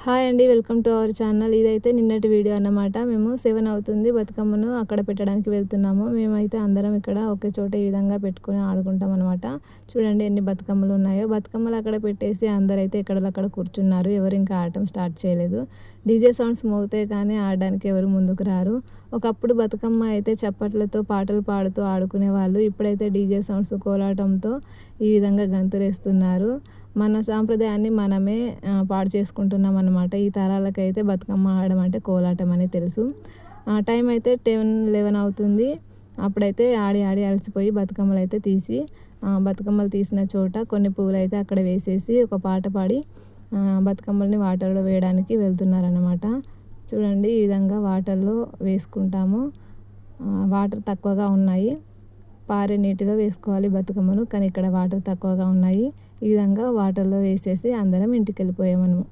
Hi అండి. Welcome to our channel. ఇదైతే నిన్నటి వీడియో అన్నమాట. మేము 7 అవుతుంది. బతుకమ్మను అక్కడ పెట్టడానికి వెళ్తున్నాము. మేమైతే అందరం ఇక్కడ ఒకే చోట ఈ విధంగా పెట్టుకొని ఆడుకుంటాం అనమాట. చూడండి ఎన్ని బతుకమ్మలు ఉన్నాయో. బతుకమ్మలు అక్కడ పెట్టేసి అందరైతే ఎక్కడక్కడ కూర్చున్నారు. ఎవరు ఇంకా ఆడటం స్టార్ట్ చేయలేదు. డీజే సౌండ్స్ మోగితే కానీ ఆడడానికి ఎవరు ముందుకు రారు. ఒకప్పుడు బతుకమ్మ అయితే చప్పట్లతో పాటలు పాడుతూ ఆడుకునేవాళ్ళు. ఇప్పుడైతే డీజే సౌండ్స్, కోలాటంతో ఈ విధంగా గంతులేస్తున్నారు. మన సాంప్రదాయాన్ని మనమే పాడు చేసుకుంటున్నాం అన్నమాట. ఈ తరాలకైతే బతుకమ్మ ఆడడం అంటే కోలాటం అని తెలుసు. టైం అయితే 10, 11 అవుతుంది. అప్పుడైతే ఆడి ఆడి అలసిపోయి బతుకమ్మలు అయితే తీసి బతుకమ్మలు తీసిన చోట కొన్ని పువ్వులైతే అక్కడ వేసేసి ఒక పాట పాడి బతుకమ్మల్ని వాటర్లో వేయడానికి వెళ్తున్నారన్నమాట. చూడండి ఈ విధంగా వాటర్లో వేసుకుంటాము. వాటర్ తక్కువగా ఉన్నాయి. పారే నీటిలో వేసుకోవాలి బతుకమ్మను. కానీ ఇక్కడ వాటర్ తక్కువగా ఉన్నాయి. ఈ విధంగా వాటర్లో వేసేసి అందరం ఇంటికి వెళ్ళిపోయాము.